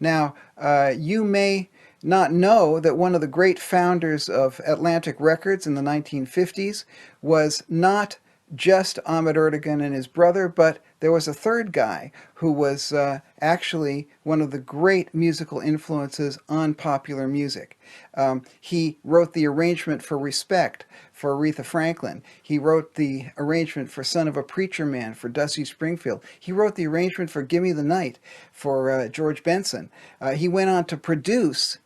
Now, you may not know that one of the great founders of Atlantic Records in the 1950s was not just Ahmet Ertegun and his brother, but there was a third guy who was actually one of the great musical influences on popular music. He wrote the arrangement for Respect for Aretha Franklin. He wrote the arrangement for Son of a Preacher Man for Dusty Springfield. He wrote the arrangement for Gimme the Night for George Benson. He went on to produce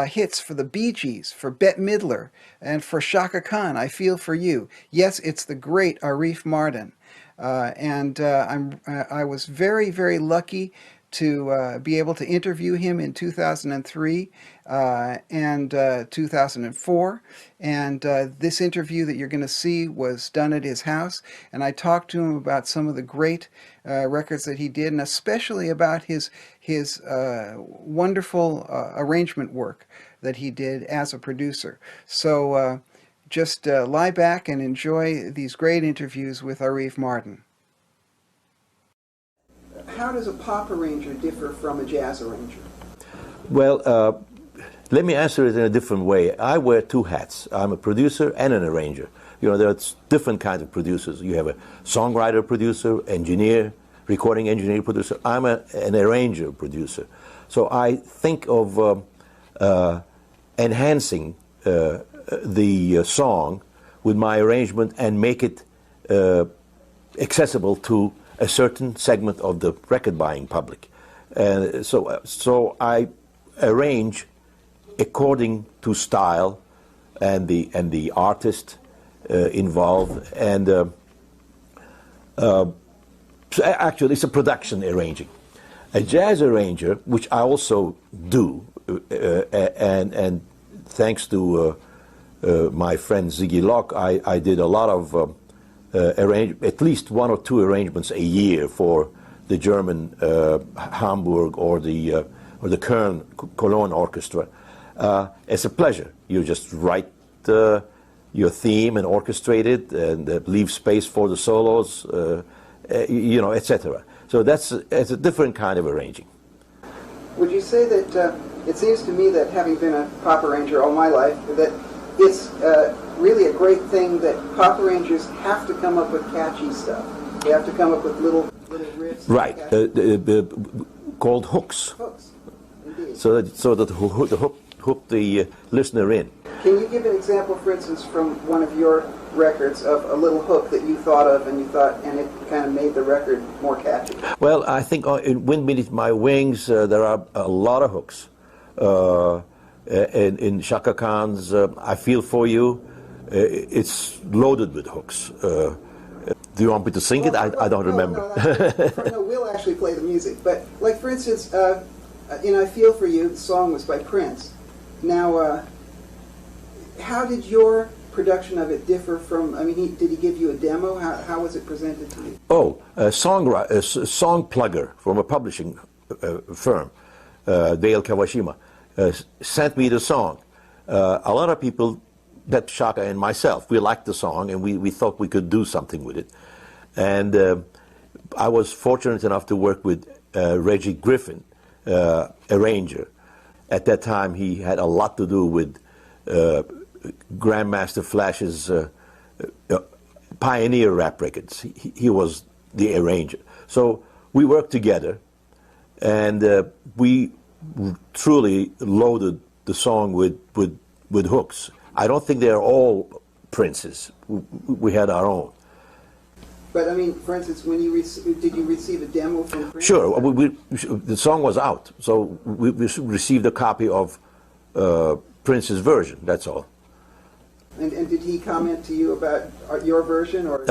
hits for the Bee Gees, for Bette Midler, and for Chaka Khan, I Feel For You. Yes, it's the great Arif Mardin. I was very, very lucky to be able to interview him in 2003 and 2004. And this interview that you're going to see was done at his house. And I talked to him about some of the great records that he did, and especially about his wonderful arrangement work that he did as a producer. So just lie back and enjoy these great interviews with Arif Mardin. How does a pop arranger differ from a jazz arranger? Well, let me answer it in a different way. I wear two hats. I'm a producer and an arranger. You know, there are different kinds of producers. You have a songwriter producer, engineer, recording engineer producer. I'm an arranger producer. So I think of enhancing the song with my arrangement and make it accessible to a certain segment of the record buying public. So I arrange according to style and the artist involved, and so actually it's a production arranging. A jazz arranger, which I also do, and thanks to my friend Ziggy Locke, I did a lot of at least one or two arrangements a year for the German Hamburg or the Cologne Orchestra. It's a pleasure. You just write your theme and orchestrate it, and leave space for the solos, you know, etc. So it's a different kind of arranging. Would you say that it seems to me that, having been a pop arranger all my life, that it's really a great thing that pop arrangers have to come up with catchy stuff. They have to come up with little riffs. Right, called hooks. Hooks, indeed. So that hook the listener in. Can you give an example, for instance, from one of your records of a little hook that you thought of and it kind of made the record more catchy? Well, I think in Wind Beneath My Wings there are a lot of hooks. In Chaka Khan's I Feel For You, it's loaded with hooks. Do you want me to sing it? I don't remember. No, we'll actually play the music. But, like, for instance, in I Feel For You, the song was by Prince. Now, how did your production of it differ from, I mean, did he give you a demo? How was it presented to you? Oh, a song plugger from a publishing firm, Dale Kawashima, sent me the song. A lot of people, that Chaka and myself, we liked the song and we thought we could do something with it. And I was fortunate enough to work with Reggie Griffin, arranger. At that time he had a lot to do with Grandmaster Flash's Pioneer rap records. He was the arranger. So we worked together, and we truly loaded the song with hooks. I don't think they're all Prince's. We had our own. But, I mean, for instance, when did you receive a demo from Prince? Sure. The song was out, so we received a copy of Prince's version, that's all. And did he comment to you about your version? Or?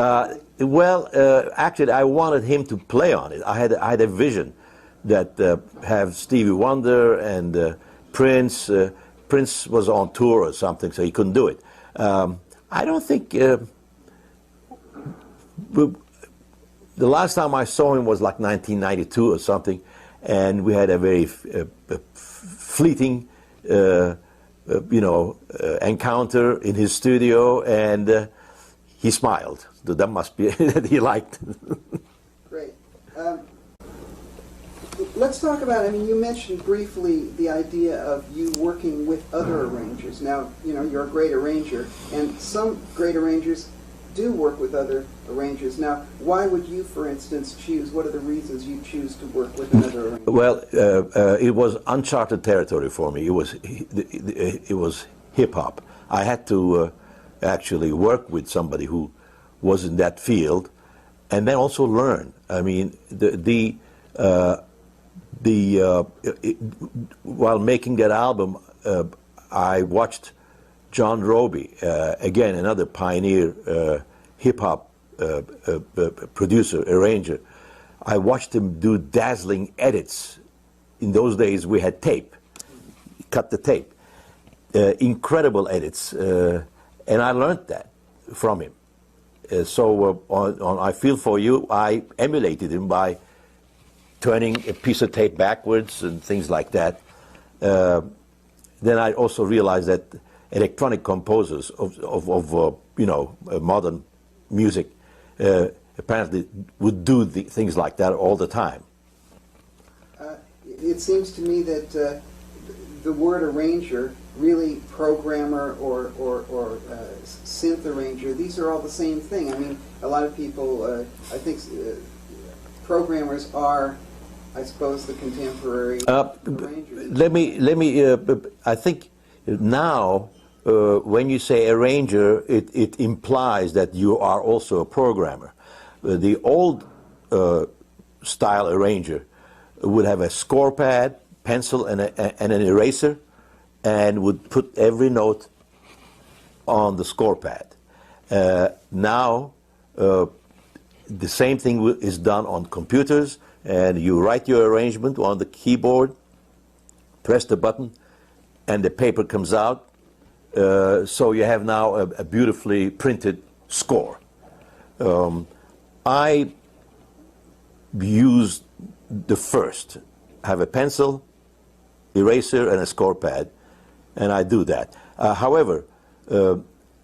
Actually, I wanted him to play on it. I had a vision that have Stevie Wonder and Prince. Prince was on tour or something, so he couldn't do it. I don't think... the last time I saw him was like 1992 or something, and we had a very fleeting, encounter in his studio, and he smiled. So that must be that he liked. Great. let's talk about, I mean, you mentioned briefly the idea of you working with other arrangers. Now, you know, you're a great arranger, and some great arrangers do work with other arrangers. Now, why would you, for instance, choose, what are the reasons you choose to work with another arranger? Well, it was uncharted territory for me. It was hip-hop. I had to actually work with somebody who was in that field, and then also learn. I mean, while making that album, I watched John Roby, again another pioneer hip-hop producer, arranger. I watched him do dazzling edits. In those days we had tape, cut the tape. Incredible edits, and I learned that from him. So on I Feel For You, I emulated him by turning a piece of tape backwards and things like that. Then I also realized that electronic composers of you know, modern music apparently would do things like that all the time. It seems to me that the word arranger, really programmer or synth arranger, these are all the same thing. I mean, a lot of people, I think programmers are, I suppose, the contemporary arrangers. I think now, when you say arranger, it implies that you are also a programmer. The old style arranger would have a score pad, pencil, and an eraser, and would put every note on the score pad. Now, the same thing is done on computers, and you write your arrangement on the keyboard, press the button, and the paper comes out. So you have now a beautifully printed score. I use the first. Have a pencil, eraser, and a score pad, and I do that. However,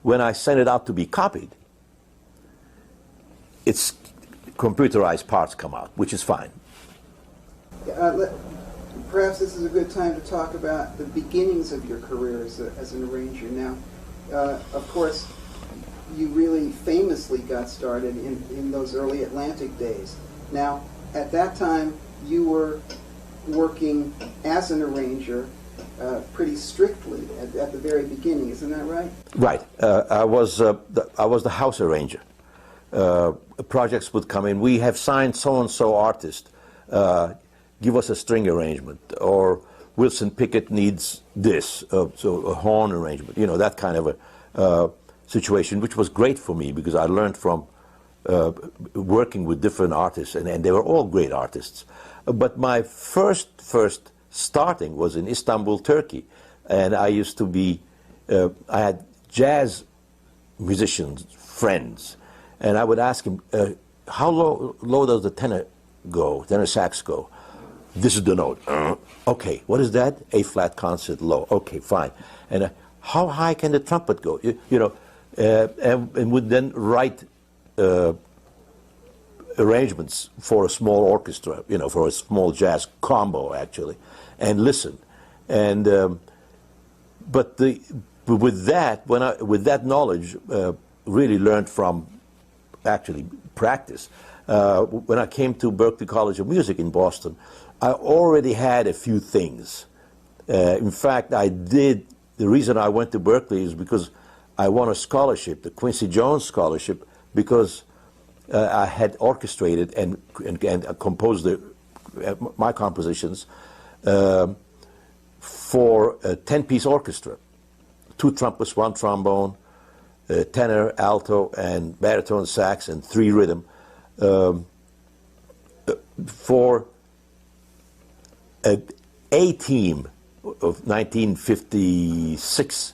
when I send it out to be copied, it's computerized parts come out, which is fine. Perhaps this is a good time to talk about the beginnings of your career as an arranger. Now, of course, you really famously got started in those early Atlantic days. Now, at that time, you were working as an arranger pretty strictly at the very beginning. Isn't that right? Right. I was the house arranger. Projects would come in. We have signed so-and-so artist. Give us a string arrangement, or Wilson Pickett needs this, so a horn arrangement, you know, that kind of a situation, which was great for me because I learned from working with different artists, and they were all great artists. But my first starting was in Istanbul, Turkey, and I used to be, I had jazz musicians, friends, and I would ask him, how low does the tenor sax go? This is the note. Okay, what is that? A flat concert low. Okay, fine. And how high can the trumpet go? You know, and would then write arrangements for a small orchestra, you know, for a small jazz combo actually, and listen. And but with that knowledge, really learned from actually practice. When I came to Berklee College of Music in Boston, I already had a few things. In fact, the reason I went to Berklee is because I won a scholarship, the Quincy Jones Scholarship, because I had orchestrated and composed my compositions for a 10-piece orchestra. 2 trumpets, 1 trombone, tenor, alto, and baritone sax, and 3 rhythm. For a team of 1956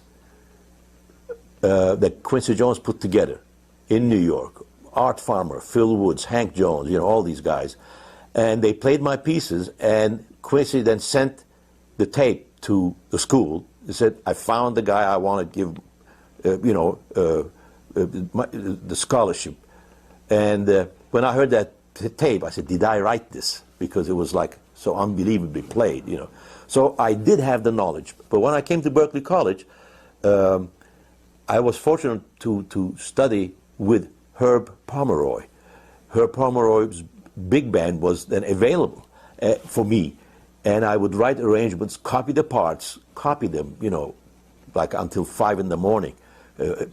that Quincy Jones put together in New York. Art Farmer, Phil Woods, Hank Jones, you know, all these guys. And they played my pieces, and Quincy then sent the tape to the school. He said, I found the guy I want to give, the scholarship. And when I heard that tape, I said, did I write this? Because it was like so unbelievably played, you know. So I did have the knowledge. But when I came to Berklee College, I was fortunate to study with Herb Pomeroy. Herb Pomeroy's big band was then available for me. And I would write arrangements, copy the parts, copy them, you know, like until 5 in the morning.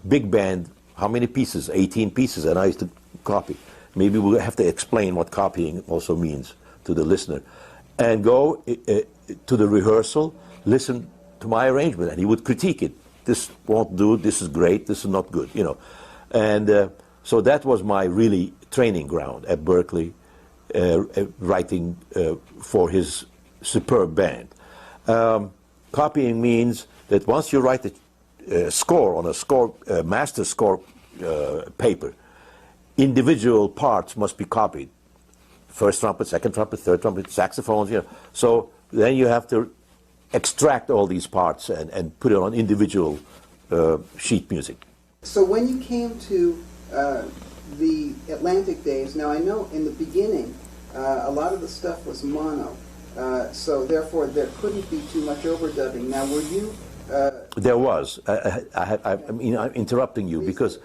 Big band, how many pieces? 18 pieces, and I used to copy. Maybe we'll have to explain what copying also means to the listener. And go to the rehearsal, listen to my arrangement, and he would critique it. This won't do, this is great, this is not good, you know. And so that was my really training ground at Berklee, writing for his superb band. Copying means that once you write a score on a master score paper, individual parts must be copied. First trumpet, second trumpet, third trumpet, saxophones, you know. So then you have to extract all these parts and put it on individual sheet music. So when you came to the Atlantic days, now I know in the beginning a lot of the stuff was mono, so therefore there couldn't be too much overdubbing. Now were you... There was. I mean, I'm interrupting you because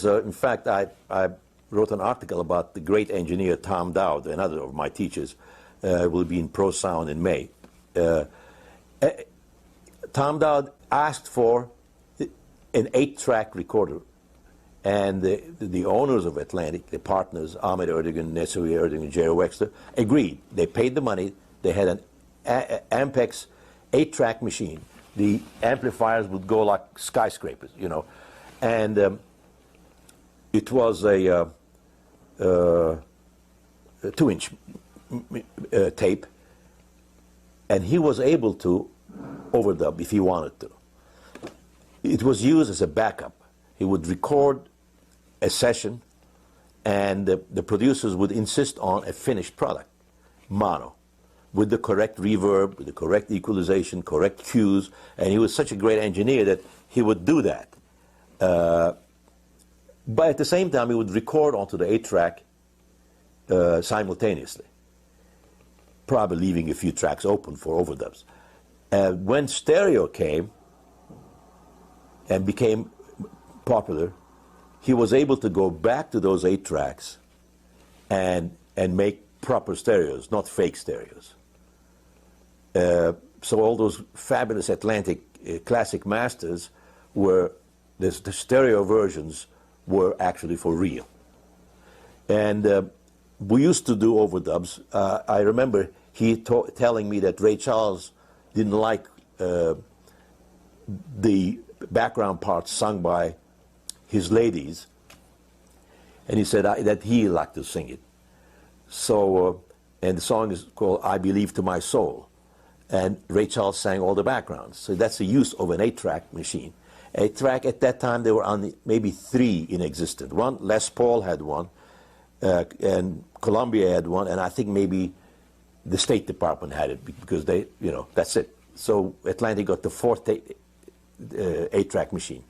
in fact I wrote an article about the great engineer Tom Dowd, another of my teachers, will be in Pro Sound in May. Tom Dowd asked for an 8-track recorder, and the owners of Atlantic, the partners, Ahmet Erdogan, Nesuhi Erdogan, Jerry Wexler, agreed. They paid the money. They had an Ampex 8-track machine. The amplifiers would go like skyscrapers, you know, and it was a 2-inch tape, and he was able to overdub if he wanted to. It was used as a backup. He would record a session, and the producers would insist on a finished product, mono, with the correct reverb, with the correct equalization, correct cues, and he was such a great engineer that he would do that. But at the same time, he would record onto the 8-track simultaneously, probably leaving a few tracks open for overdubs. When stereo came and became popular, he was able to go back to those 8 tracks and make proper stereos, not fake stereos. So all those fabulous Atlantic classic masters were, the stereo versions were actually for real. And we used to do overdubs. I remember he telling me that Ray Charles didn't like the background parts sung by his ladies, and he said that he liked to sing it. So, and the song is called I Believe to My Soul, and Ray Charles sang all the backgrounds. So that's the use of an 8-track machine. 8-track, at that time there were only maybe 3 in existence. One, Les Paul had one, and Columbia had one, and I think maybe the State Department had it, because they, you know, that's it. So Atlantic got the 4th 8-track machine.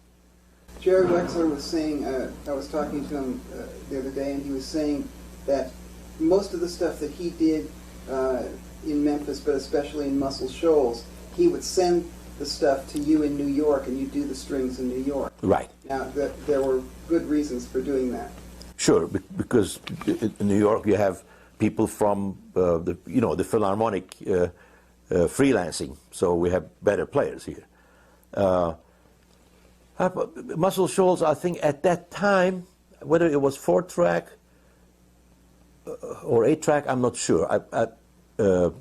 Jerry Wexler was saying, I was talking to him the other day, and he was saying that most of the stuff that he did in Memphis, but especially in Muscle Shoals, he would send the stuff to you in New York, and you do the strings in New York. Right. Now, there were good reasons for doing that. Sure, because in New York you have people from the Philharmonic freelancing, so we have better players here. Muscle Shoals, I think at that time, whether it was 4-track or 8-track, I'm not sure. But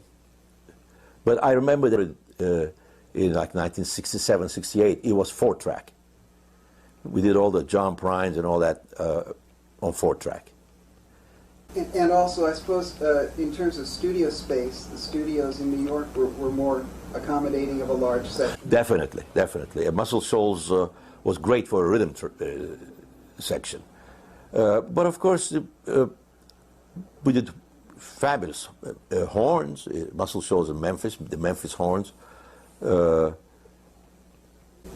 I remember that in like 1967, 68, it was 4-track. We did all the John Prines and all that on 4-track. And also, I suppose, in terms of studio space, the studios in New York were more accommodating of a large section. Definitely, definitely. Muscle Shoals was great for a rhythm section. But of course, we did fabulous horns, Muscle Shoals in Memphis, the Memphis horns.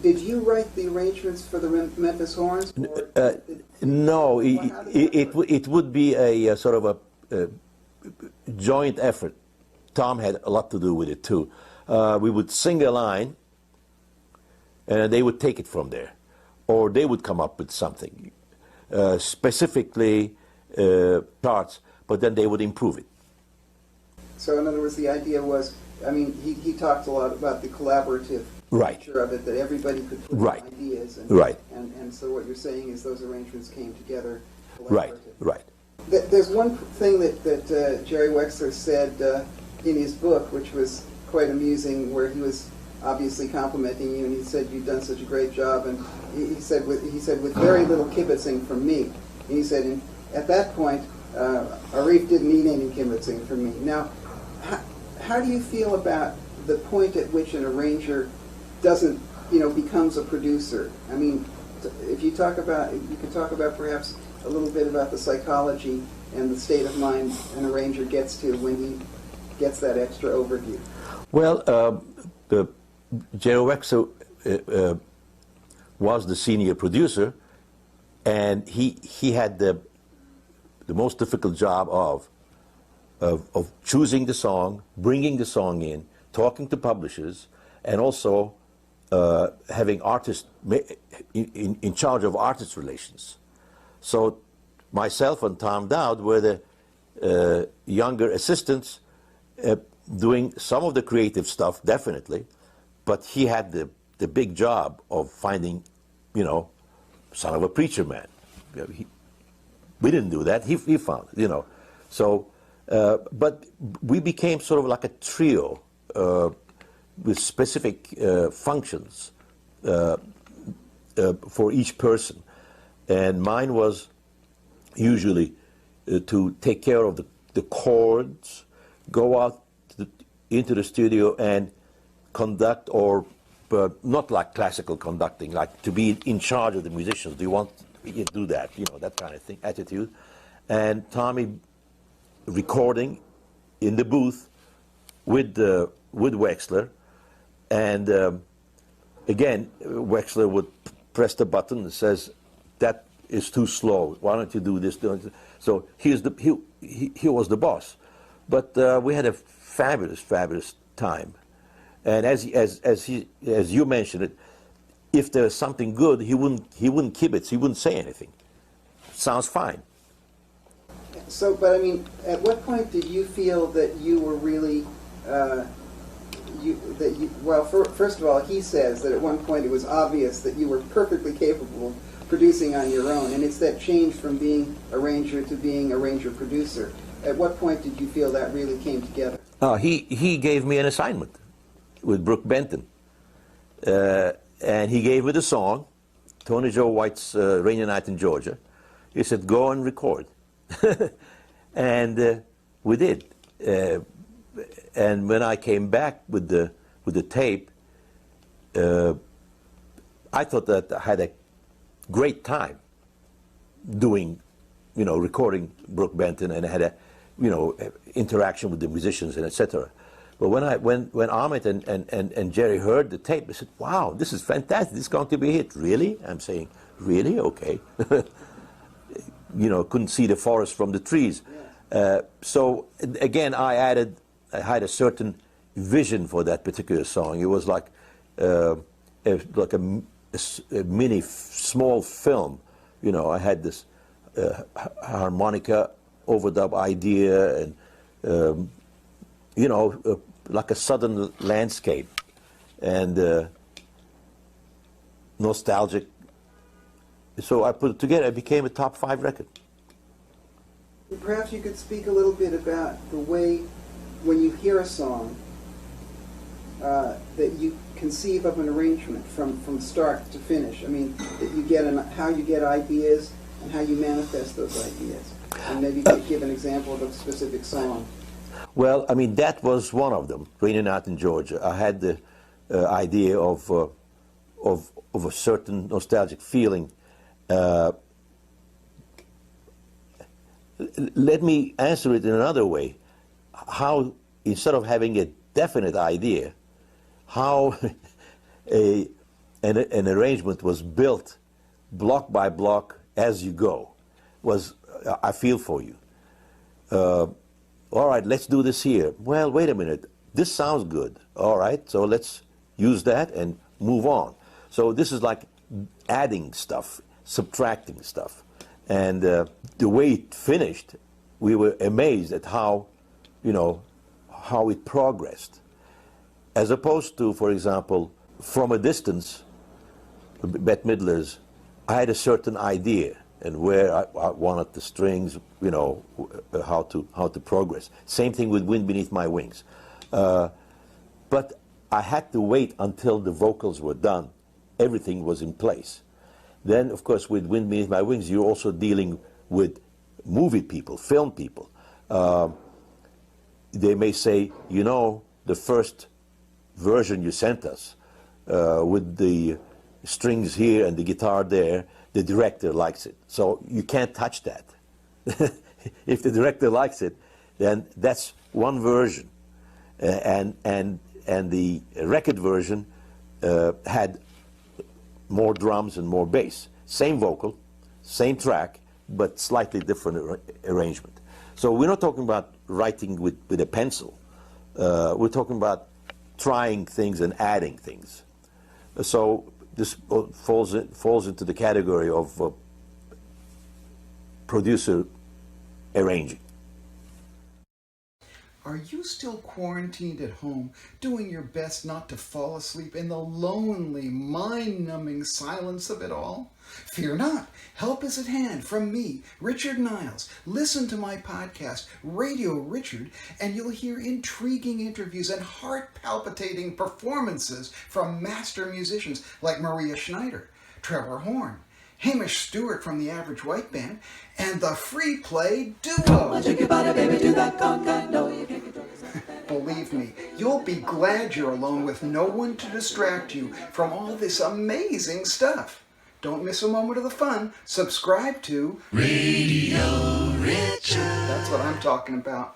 Did you write the arrangements for the Memphis horns? No, it would be a sort of a joint effort Tom had a lot to do with it too. We would sing a line, and they would take it from there, or they would come up with something, specifically parts, but then they would improve it. So in other words, the idea was, I mean, he talked a lot about the collaborative nature of it, that everybody could put in ideas. And, and so what you're saying is those arrangements came together collaboratively. Right. There's one thing that Jerry Wexler said in his book, which was quite amusing, where he was obviously complimenting you, and he said you've done such a great job, and he said with very little kibitzing from me. And he said, at that point, Arif didn't need any kibitzing from me. Now, how do you feel about the point at which an arranger doesn't, becomes a producer? I mean, if you could talk about perhaps a little bit about the psychology and the state of mind an arranger gets to when he gets that extra overview. Well, Jerry Wexler was the senior producer, and he had the most difficult job of choosing the song, bringing the song in, talking to publishers, and also having artists in charge of artist relations. So myself and Tom Dowd were the younger assistants doing some of the creative stuff, definitely, but he had the big job of finding, son of a preacher man. We didn't do that. He found it, So, but we became sort of like a trio with specific functions for each person. And mine was usually to take care of the chords, go out into the studio and conduct, or not like classical conducting, like to be in charge of the musicians. Do you want to do that? That kind of thing, attitude. And Tommy recording in the booth with Wexler. And again, Wexler would press the button that says, that is too slow. Why don't you do this? So he was the boss. But we had a fabulous time. And as you mentioned it, if there was something good, he wouldn't kibitz. He wouldn't say anything. Sounds fine. So, but I mean, at what point did you feel that you were really first of all, he says that at one point it was obvious that you were perfectly capable of producing on your own, and it's that change from being arranger to being arranger-producer. At what point did you feel that really came together? He gave me an assignment with Brook Benton, and he gave me the song, Tony Joe White's Rainy Night in Georgia. He said, go and record. And we did. And when I came back with the tape, I thought that I had a great time doing, recording Brook Benton, and I had a, interaction with the musicians and etc. But when Ahmet and Jerry heard the tape, they said, "Wow, this is fantastic! This is going to be a hit." Really? I'm saying, really? Okay. Couldn't see the forest from the trees. So again, I had a certain vision for that particular song. It was like a mini small film. I had this harmonica overdub idea, and like a southern landscape, and nostalgic. So I put it together. It became a top 5 record. Perhaps you could speak a little bit about the way, when you hear a song, that you conceive of an arrangement from start to finish. I mean, that you get how you get ideas and how you manifest those ideas. And maybe give an example of a specific song. Well, I mean, that was one of them, Rainy Night in Georgia. I had the idea of a certain nostalgic feeling. Let me answer it in another way. How, instead of having a definite idea, how an arrangement was built block by block as you go was, I feel for you. all right, let's do this here. Well, wait a minute, this sounds good. All right, so let's use that and move on. So this is like adding stuff, subtracting stuff. And the way it finished, we were amazed at how, you know, how it progressed. As opposed to, for example, From a Distance, Bette Midler's, I had a certain idea and where I wanted the strings, you know, how to progress. Same thing with Wind Beneath My Wings. But I had to wait until the vocals were done. Everything was in place. Then, of course, with Wind Beneath My Wings, you're also dealing with movie people, film people. They may say, you know, the first version you sent us with the strings here and the guitar there, the director likes it. So you can't touch that. If the director likes it, then that's one version. And the record version had more drums and more bass. Same vocal, same track, but slightly different arrangement. So we're not talking about writing with a pencil. We're talking about trying things and adding things. So this falls into the category of producer arranging. Are you still quarantined at home, doing your best not to fall asleep in the lonely, mind-numbing silence of it all? Fear not. Help is at hand from me, Richard Niles. Listen to my podcast, Radio Richard, and you'll hear intriguing interviews and heart-palpitating performances from master musicians like Maria Schneider, Trevor Horn, Hamish Stewart from the Average White Band, and the Free Play Duo. Believe me, you'll be glad you're alone with no one to distract you from all this amazing stuff. Don't miss a moment of the fun. Subscribe to Radio Richard. That's what I'm talking about.